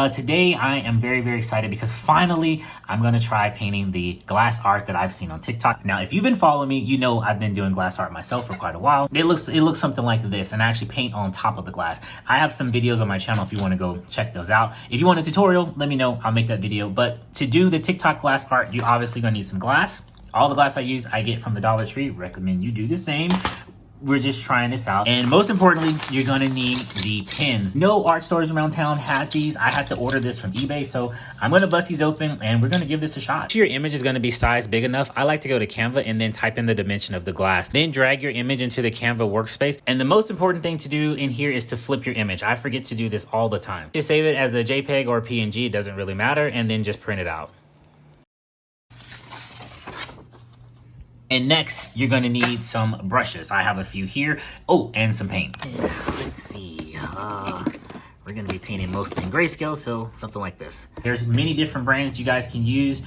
Today I am very excited because finally I'm going to try painting the glass art that I've seen on TikTok. Now, if you've been following me, you know I've been doing glass art myself for quite a while. It looks something like this, and I actually paint on top of the glass. I have some videos on my channel if you want to go check those out. If you want a tutorial, let me know. I'll make that video. But to do the TikTok glass art, you're obviously going to need some glass. All the glass I use, I get from the Dollar Tree. Recommend you do the same. We're just trying this out. And most importantly, you're gonna need the pins. No art stores around town had these. I had to order this from eBay, so I'm gonna bust these open and we're gonna give this a shot. Your image is gonna be sized big enough. I like to go to Canva and then type in the dimension of the glass. Then drag your image into the Canva workspace. And the most important thing to do in here is to flip your image. I forget to do this all the time. Just save it as a JPEG or a PNG, it doesn't really matter, and then just print it out. And next, you're gonna need some brushes. I have a few here. Oh, and some paint. Let's see. We're gonna be painting mostly in grayscale, so something like this. There's many different brands you guys can use.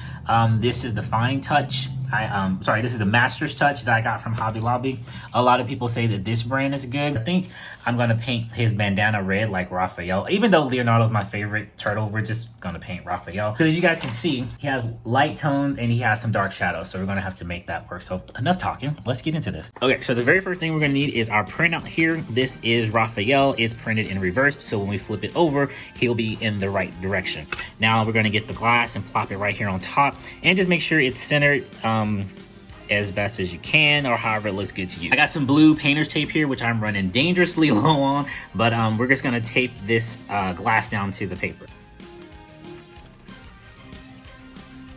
This is the Fine Touch. This is the Master's Touch that I got from Hobby Lobby. A lot of people say that this brand is good. I think I'm gonna paint his bandana red like Raphael. Even though Leonardo's my favorite turtle, we're just gonna paint Raphael. Because as you guys can see, he has light tones and he has some dark shadows. So we're gonna have to make that work. So enough talking, let's get into this. Okay, so the very first thing we're gonna need is our printout here. This is Raphael. It's printed in reverse. So when we flip it over, he'll be in the right direction. Now we're gonna get the glass and plop it right here on top and just make sure it's centered as best as you can, or however it looks good to you. I got some blue painter's tape here, which I'm running dangerously low on, but we're just gonna tape this glass down to the paper.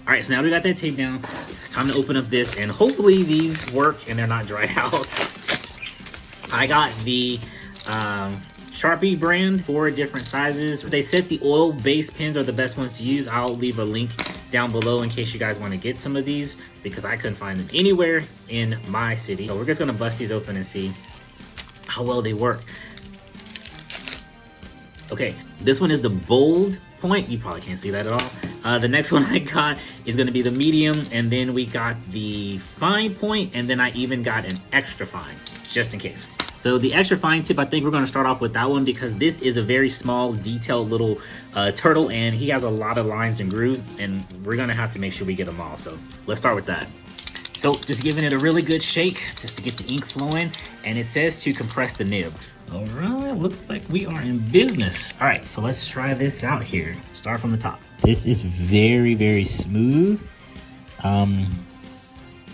All right, so now we got that tape down. It's time to open up this, and hopefully these work and they're not dried out. I got the Sharpie brand, 4 different sizes. They said the oil-based pens are the best ones to use. I'll leave a link down below in case you guys want to get some of these, because I couldn't find them anywhere in my city. So we're just gonna bust these open and see how well they work. Okay, this one is the bold point. You probably can't see that at all. The next one I got is gonna be the medium, and then we got the fine point, and then I even got an extra fine, just in case. So the extra fine tip, I think we're gonna start off with that one because this is a very small, detailed little turtle, and he has a lot of lines and grooves, and we're gonna have to make sure we get them all. So let's start with that. So just giving it a really good shake just to get the ink flowing, and it says to compress the nib. All right, looks like we are in business. All right, so let's try this out here. Start from the top. This is very smooth. I'm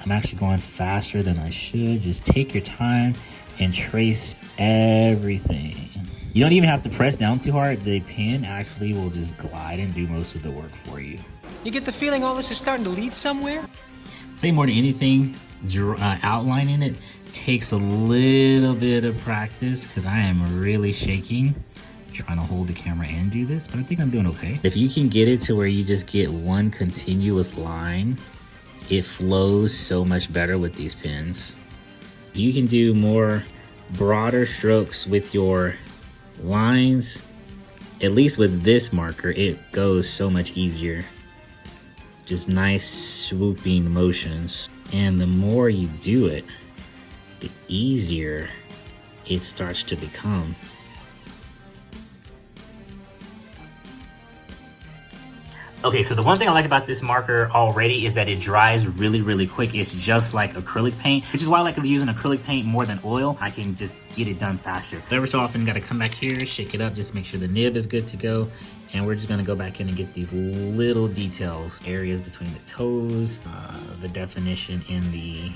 actually going faster than I should. Just take your time and trace everything. You don't even have to press down too hard. The pen actually will just glide and do most of the work for you. You get the feeling all this is starting to lead somewhere? Say more than anything, outlining it takes a little bit of practice because I am really shaking trying to hold the camera and do this, but I think I'm doing okay. If you can get it to where you just get one continuous line, it flows so much better with these pens. You can do more broader strokes with your lines. At least with this marker, it goes so much easier. Just nice swooping motions. And the more you do it, the easier it starts to become. Okay, so the one thing I like about this marker already is that it dries really quick. It's just like acrylic paint, which is why I like using acrylic paint more than oil. I can just get it done faster. Every so often, gotta come back here, shake it up, just make sure the nib is good to go. And we're just gonna go back in and get these little details, areas between the toes, the definition in the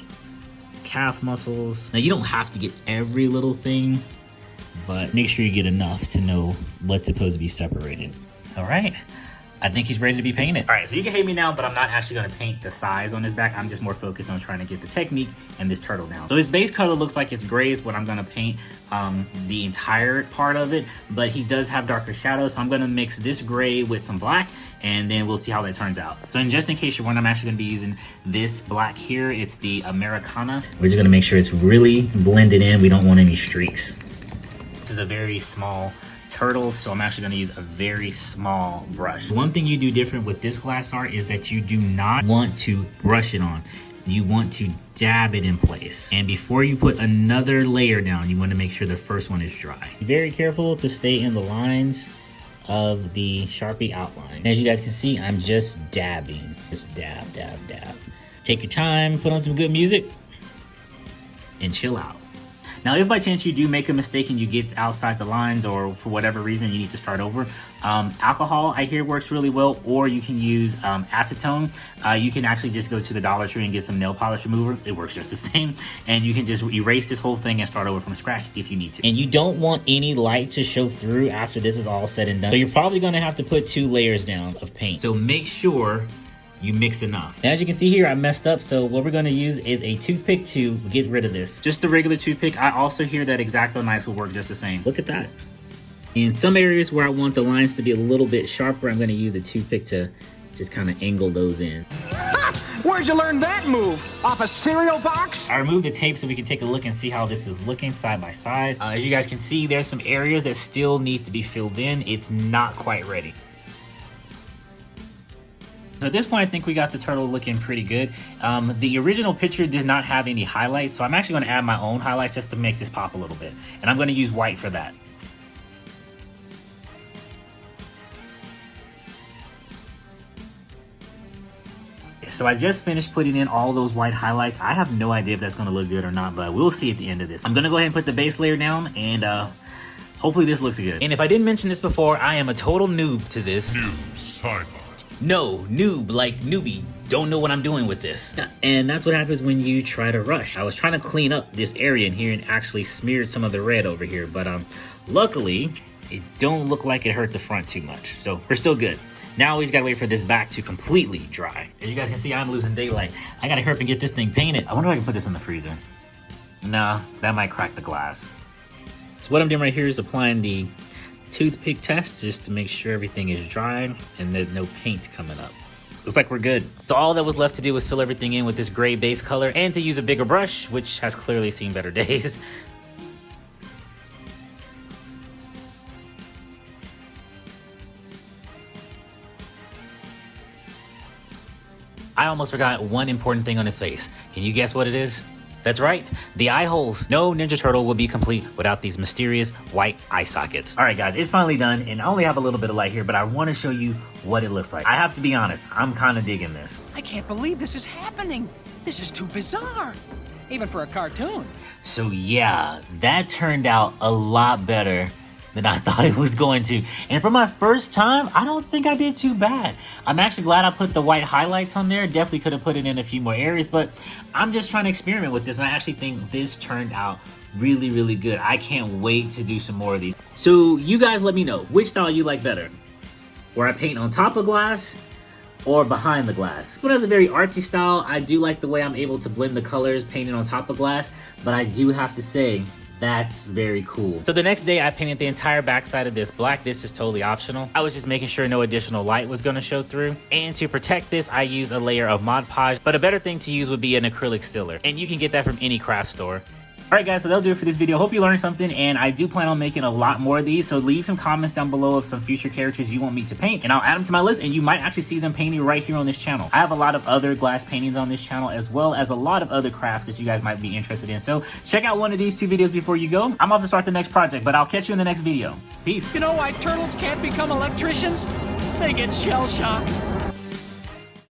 calf muscles. Now, you don't have to get every little thing, but make sure you get enough to know what's supposed to be separated. All right. I think he's ready to be painted. All right, so you can hate me now, but I'm not actually gonna paint the size on his back. I'm just more focused on trying to get the technique and this turtle down. So his base color looks like it's gray is what I'm gonna paint the entire part of it, but he does have darker shadows, so I'm gonna mix this gray with some black, and then we'll see how that turns out. So just in case you're wondering, I'm actually gonna be using this black here. It's the Americana. We're just gonna make sure it's really blended in. We don't want any streaks. This is a very small turtles, so I'm actually going to use a very small brush. One thing you do different with this glass art is that you do not want to brush it on. You want to dab it in place. And before you put another layer down, you want to make sure the first one is dry. Be very careful to stay in the lines of the Sharpie outline. And as you guys can see, I'm just dabbing. Just dab, dab, dab. Take your time, put on some good music, and chill out. Now, if by chance you do make a mistake and you get outside the lines, or for whatever reason you need to start over, alcohol I hear works really well, or you can use acetone. You can actually just go to the Dollar Tree and get some nail polish remover. It works just the same. And you can just erase this whole thing and start over from scratch if you need to. And you don't want any light to show through after this is all said and done. So you're probably gonna have to put 2 layers down of paint. So make sure you mix enough. Now, as you can see here, I messed up, so what we're gonna use is a toothpick to get rid of this. Just the regular toothpick. I also hear that X-Acto knives will work just the same. Look at that. In some areas where I want the lines to be a little bit sharper, I'm gonna use a toothpick to just kind of angle those in. Where'd you learn that move? Off a cereal box? I removed the tape so we can take a look and see how this is looking side by side. As you guys can see, there's some areas that still need to be filled in. It's not quite ready. So at this point, I think we got the turtle looking pretty good. The original picture did not have any highlights, so I'm actually going to add my own highlights just to make this pop a little bit. And I'm going to use white for that. So I just finished putting in all those white highlights. I have no idea if that's going to look good or not, but we'll see at the end of this. I'm going to go ahead and put the base layer down, and hopefully this looks good. And if I didn't mention this before, I am a total noob to this. Noob, Simon. No, noob, like newbie. Don't know what I'm doing with this. And that's what happens when you try to rush. I was trying to clean up this area in here and actually smeared some of the red over here, but luckily, it don't look like it hurt the front too much. So we're still good. Now we just gotta wait for this back to completely dry. As you guys can see, I'm losing daylight. I gotta hurry up and get this thing painted. I wonder if I can put this in the freezer. Nah, that might crack the glass. So what I'm doing right here is applying the toothpick test just to make sure everything is dry and that no paint coming up. Looks like we're good. So all that was left to do was fill everything in with this gray base color and to use a bigger brush, which has clearly seen better days. I almost forgot one important thing on his face. Can you guess what it is? That's right, the eye holes. No Ninja Turtle will be complete without these mysterious white eye sockets. All right, guys, it's finally done, and I only have a little bit of light here, but I want to show you what it looks like. I have to be honest, I'm kind of digging this. I can't believe this is happening. This is too bizarre, even for a cartoon. So yeah, that turned out a lot better than I thought it was going to. And for my first time, I don't think I did too bad. I'm actually glad I put the white highlights on there. Definitely could have put it in a few more areas, but I'm just trying to experiment with this, and I actually think this turned out really, really good. I can't wait to do some more of these. So you guys let me know, which style you like better? Where I paint on top of glass or behind the glass? But as a very artsy style, I do like the way I'm able to blend the colors painted on top of glass, but I do have to say, that's very cool. So the next day I painted the entire backside of this black. This is totally optional. I was just making sure no additional light was gonna show through. And to protect this, I used a layer of Mod Podge, but a better thing to use would be an acrylic sealer. And you can get that from any craft store. All right, guys, so that'll do it for this video. Hope you learned something, and I do plan on making a lot more of these, so leave some comments down below of some future characters you want me to paint, and I'll add them to my list, and you might actually see them painted right here on this channel. I have a lot of other glass paintings on this channel, as well as a lot of other crafts that you guys might be interested in, so check out one of these 2 videos before you go. I'm off to start the next project, but I'll catch you in the next video. Peace. You know why turtles can't become electricians? They get shell-shocked.